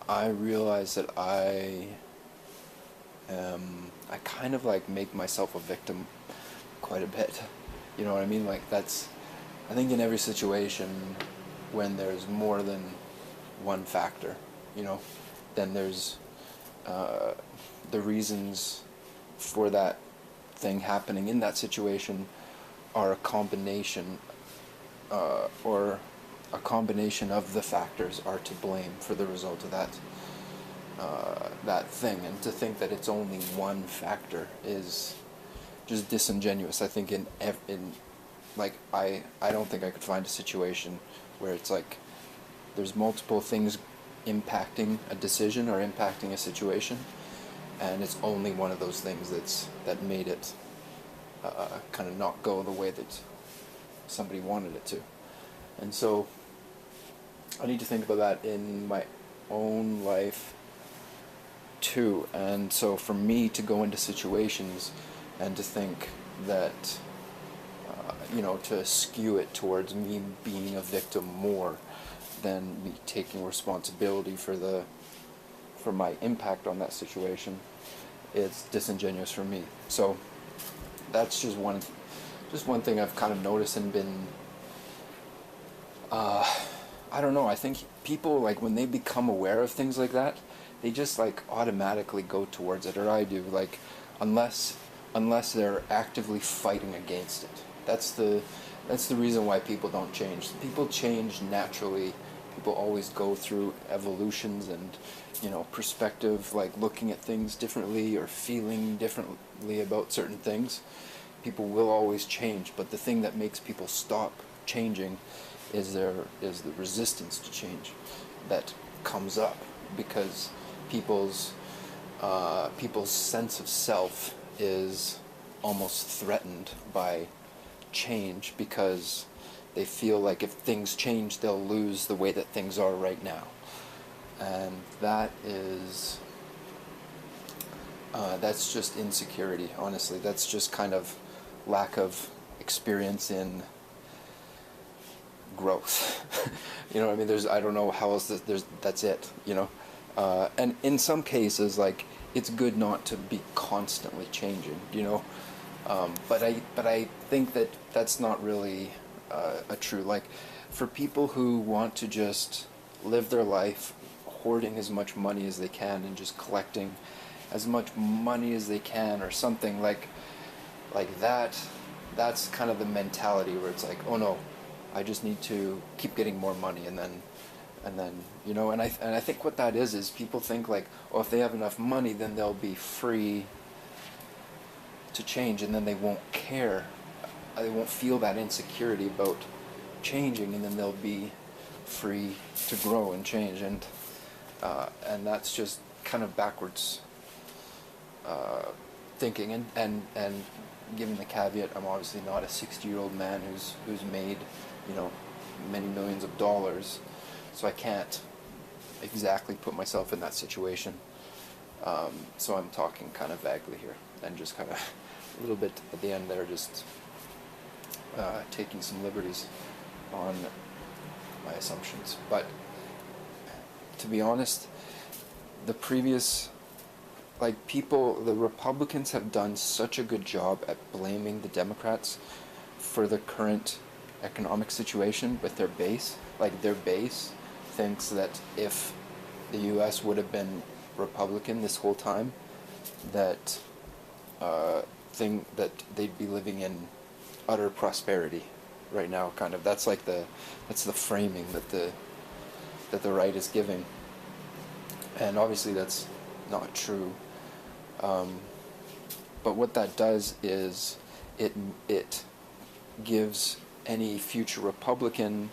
I realize that I kind of like make myself a victim quite a bit. You know what I mean? Like that's, I think in every situation when there's more than one factor, you know, then there's the reasons for that thing happening in that situation are a combination or a combination of the factors are to blame for the result of that thing, and to think that it's only one factor is just disingenuous. I think in like I don't think I could find a situation where it's like there's multiple things impacting a decision or impacting a situation, and it's only one of those things that made it kind of not go the way that somebody wanted it to. And so I need to think about that in my own life too. And so for me to go into situations and to think that to skew it towards me being a victim more than me taking responsibility for my impact on that situation, it's disingenuous for me. So that's just one thing I've kind of noticed and been I don't know, I think people, like, when they become aware of things like that, they just like automatically go towards it, or I do, like, unless they're actively fighting against it. That's the reason why people don't change. People change naturally. People always go through evolutions and, perspective, like looking at things differently or feeling differently about certain things. People will always change, but the thing that makes people stop changing is the resistance to change that comes up because people's sense of self is almost threatened by change, because they feel like if things change they'll lose the way that things are right now. And that's just insecurity, honestly. That's just kind of lack of experience in growth. You know what I mean? I don't know how else, that's it, and in some cases, like, it's good not to be constantly changing, but I think that that's not really a true, like, for people who want to just live their life hoarding as much money as they can and just collecting as much money as they can or something like that, that's kind of the mentality where it's like, oh no, I just need to keep getting more money, and then and I think what that is people think like, oh, if they have enough money then they'll be free to change, and then they won't care, they won't feel that insecurity about changing, and then they'll be free to grow and change, and that's just kind of backwards thinking, and given the caveat, I'm obviously not a 60-year-old man who's made many millions of dollars, so I can't exactly put myself in that situation. So I'm talking kind of vaguely here, and just kind of a little bit at the end there, just taking some liberties on my assumptions. But to be honest, the Republicans have done such a good job at blaming the Democrats for the current economic situation with their base. Like, their base thinks that if the U.S. would have been Republican this whole time, that they'd be living in utter prosperity right now. Kind of, that's the framing that the right is giving, and obviously that's not true. But what that does is it gives any future Republican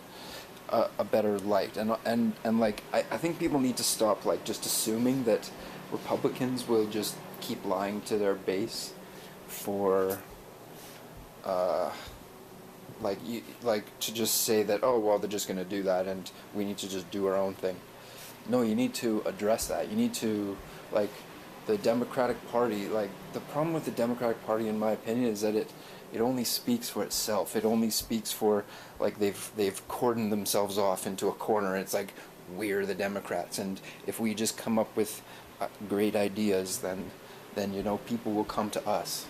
a better light, and like, I think people need to stop like just assuming that Republicans will just keep lying to their base for to just say that, oh well, they're just going to do that and we need to just do our own thing. No, you need to address that. You need to, like, the Democratic Party, like, the problem with the Democratic Party, in my opinion, is that it only speaks for itself. It only speaks for, like, they've cordoned themselves off into a corner, and it's like, we're the Democrats, and if we just come up with great ideas, then people will come to us.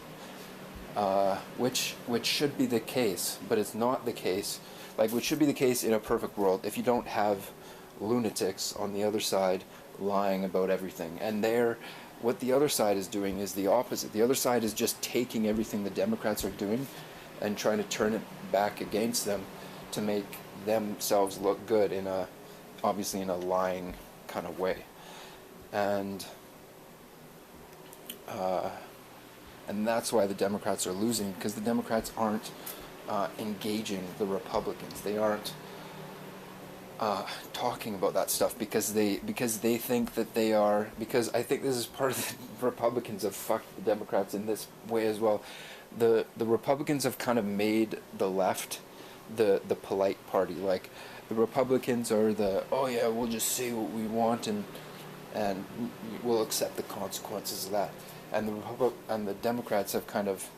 Which should be the case, but it's not the case. Like, which should be the case in a perfect world if you don't have lunatics on the other side lying about everything. And what the other side is doing is the opposite. The other side is just taking everything the Democrats are doing and trying to turn it back against them to make themselves look good obviously in a lying kind of way. And that's why the Democrats are losing, because the Democrats aren't engaging the Republicans. They aren't talking about that stuff because they think that they are. Because I think this is part of the Republicans have fucked the Democrats in this way as well. The Republicans have kind of made the left the polite party. Like, the Republicans are oh yeah, we'll just say what we want and we'll accept the consequences of that. And the Democrats have kind of,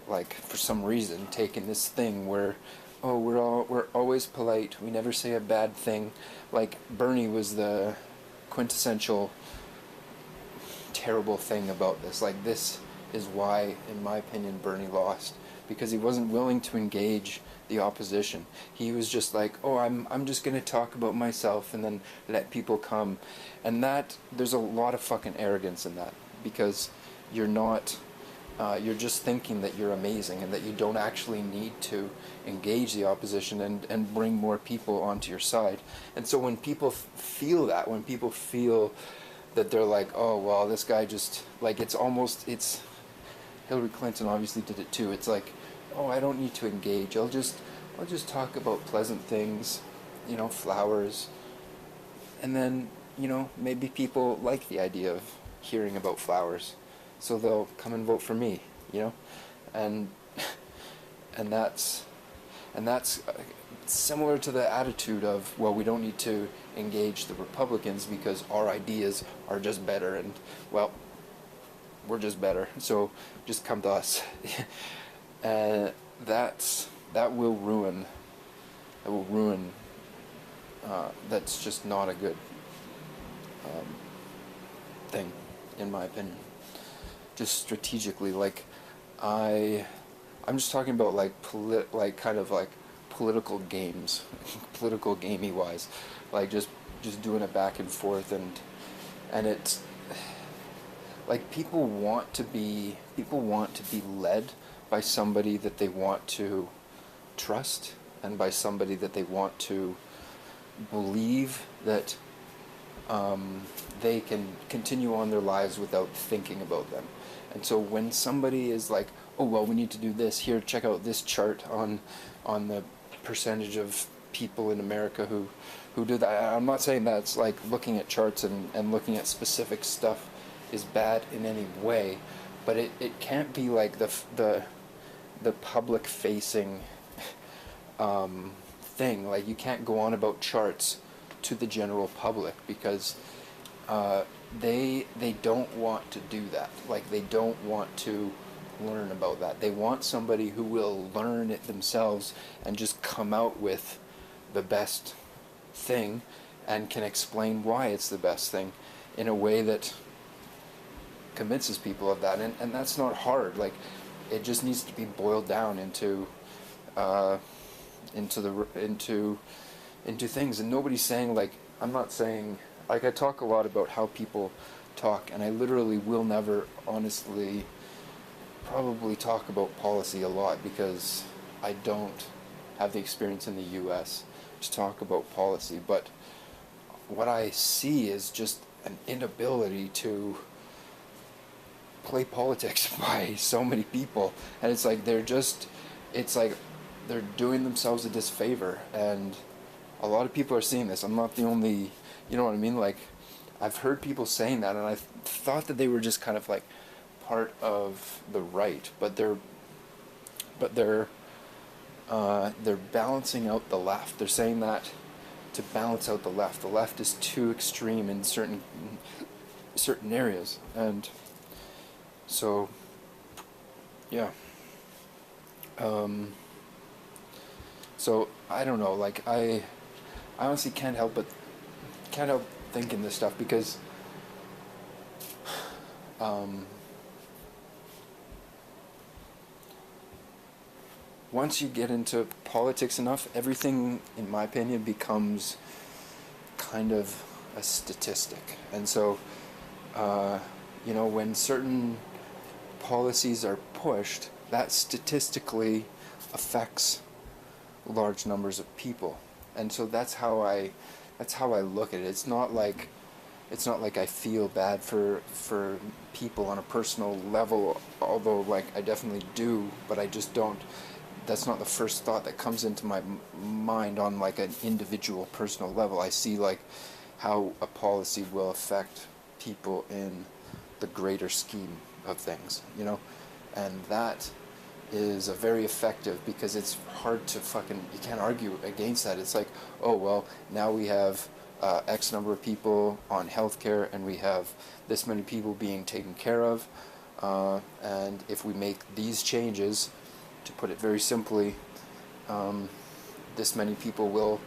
like, for some reason, taken this thing where, oh, we're always polite, we never say a bad thing. Like, Bernie was the quintessential terrible thing about this. Like, this is why, in my opinion, Bernie lost, because he wasn't willing to engage the opposition. He was just like, oh, I'm just gonna talk about myself and then let people come. And there's a lot of fucking arrogance in that, because you're not, you're just thinking that you're amazing and that you don't actually need to engage the opposition and bring more people onto your side. And so when people feel that, when people feel that they're like, oh, well, this guy just, like, it's Hillary Clinton obviously did it too. It's like, oh, I don't need to engage. I'll just talk about pleasant things, flowers. And then, maybe people like the idea of hearing about flowers, so they'll come and vote for me, and that's similar to the attitude of, well, we don't need to engage the Republicans because our ideas are just better, and, well, we're just better, so just come to us. That will ruin. That's just not a good thing, in my opinion. Just strategically, like, I'm just talking about kind of political games, political gamey wise, like just doing it back and forth, and it's like people want to be led by somebody that they want to trust, and by somebody that they want to believe that they can continue on their lives without thinking about them. And so when somebody is like, oh, well, we need to do this, here, check out this chart on the percentage of people in America who do that. I'm not saying that's like looking at charts and looking at specific stuff is bad in any way, but it can't be like the public facing thing. Like, you can't go on about charts to the general public, because they don't want to do that. Like, they don't want to learn about that. They want somebody who will learn it themselves and just come out with the best thing and can explain why it's the best thing in a way that convinces people of that. And that's not hard. Like, it just needs to be boiled down into things. And nobody's saying, like, I'm not saying, like, I talk a lot about how people talk, and I literally will never honestly probably talk about policy a lot, because I don't have the experience in the US to talk about policy. But what I see is just an inability to play politics by so many people, and it's like they're doing themselves a disfavor, and a lot of people are seeing this. I'm not the only, you know what I mean? Like, I've heard people saying that, and I thought that they were just kind of like part of the right, but they're balancing out the left. They're saying that to balance out the left. The left is too extreme in certain areas, and so yeah. So I don't know. Like, I honestly can't help can't help thinking this stuff because once you get into politics enough, everything, in my opinion, becomes kind of a statistic. And so, when certain policies are pushed, that statistically affects large numbers of people. And so that's how I look at it. It's not like I feel bad for people on a personal level, although like I definitely do, but I just don't. That's not the first thought that comes into my mind on like an individual personal level. I see like how a policy will affect people in the greater scheme of things, and that is a very effective, because it's hard to you can't argue against that. It's like, oh well, now we have X number of people on healthcare and we have this many people being taken care of, and if we make these changes, to put it very simply, this many people will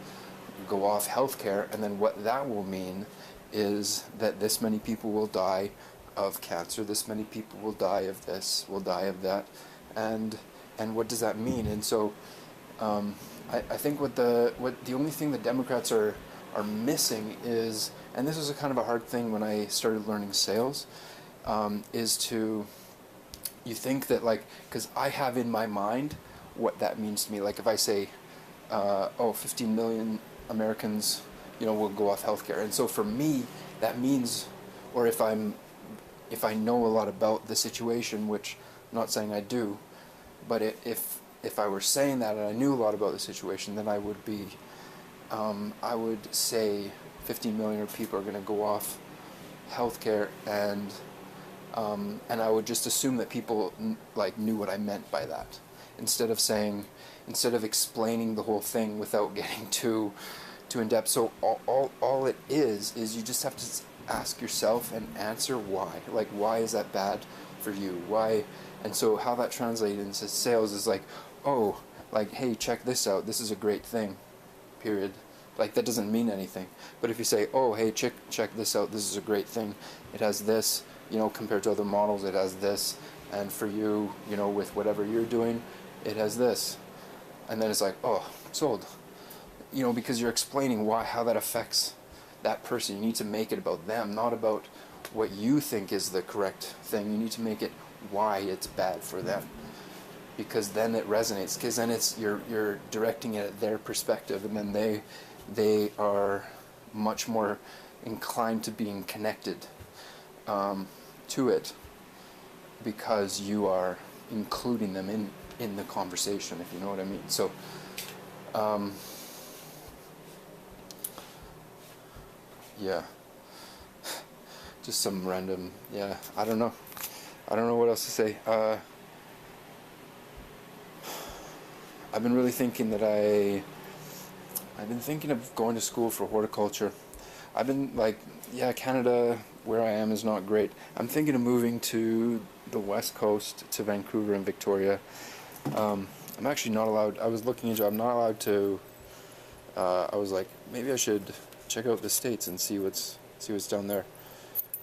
go off healthcare, and then what that will mean is that this many people will die of cancer, this many people will die of this, will die of that, and what does that mean? And so I think what the only thing the Democrats are missing is, and this was a kind of a hard thing when I started learning sales, is to, you think that like, because I have in my mind what that means to me. Like if I say, 15 million Americans, will go off healthcare, and so for me that means, or if I know a lot about the situation, which I'm not saying I do, but if I were saying that and I knew a lot about the situation, then I would be, I would say 15 million people are going to go off healthcare, and I would just assume that people knew what I meant by that, instead of explaining the whole thing without getting too in depth. So all it is you just have to ask yourself and answer why. Like, why is that bad for you? Why? And so how that translates into sales is like, oh, like, hey, check this out. This is a great thing. Period. Like, that doesn't mean anything. But if you say, oh, hey, check this out. This is a great thing. It has this, compared to other models, it has this. And for you, with whatever you're doing, it has this. And then it's like, oh, sold. Because you're explaining how that affects that person. You need to make it about them, not about what you think is the correct thing. You need to make it why it's bad for them, because then it resonates. Because then you're directing it at their perspective, and then they are much more inclined to being connected to it, because you are including them in the conversation, if you know what I mean. So yeah, just some random, I don't know what else to say. I've been really thinking that I've been thinking of going to school for horticulture. I've been Canada, where I am, is not great. I'm thinking of moving to the West Coast, to Vancouver and Victoria. I'm actually not allowed, I was looking into it, I'm not allowed to, I was like, maybe I should check out the States and see what's down there.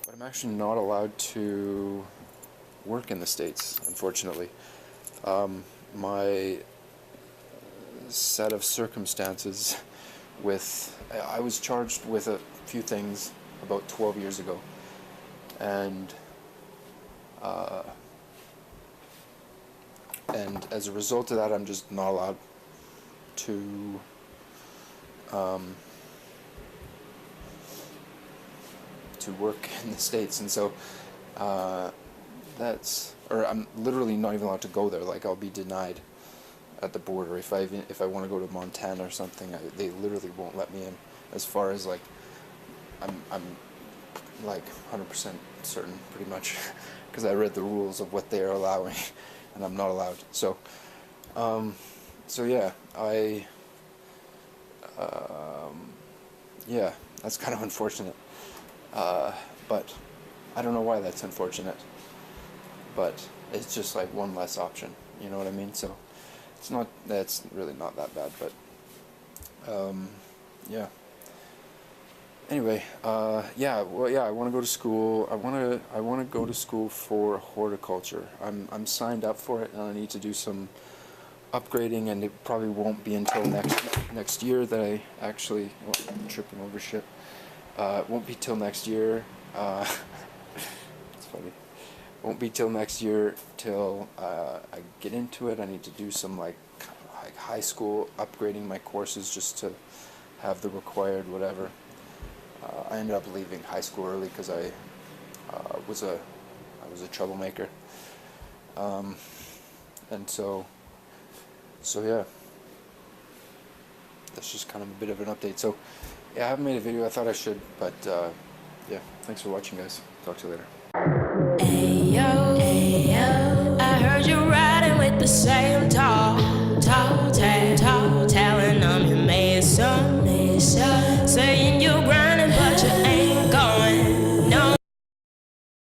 But I'm actually not allowed to work in the States, unfortunately. My set of circumstances I was charged with a few things about 12 years ago, and as a result of that, I'm just not allowed to work in the States, and so I'm literally not even allowed to go there. Like, I'll be denied at the border if I want to go to Montana or something. They literally won't let me in. As far as I'm like 100% certain, pretty much, because I read the rules of what they are allowing, and I'm not allowed. So yeah, that's kind of unfortunate. But I don't know why that's unfortunate. But it's just like one less option. You know what I mean? So that's really not that bad. But yeah. Anyway, yeah, well, yeah, I want to go to school. I want to go to school for horticulture. I'm signed up for it, and I need to do some upgrading, and it probably won't be until next year that I actually, oh, I'm tripping over shit. It won't be till next year. It's funny. Won't be till next year till I get into it. I need to do some like high school upgrading my courses just to have the required whatever. I ended up leaving high school early because was a troublemaker, and so yeah, that's just kind of a bit of an update. So yeah, I haven't made a video. I thought I should, but yeah, thanks for watching, guys. Talk to you later. Ayo, I heard you riding with the same tall, telling them you made some.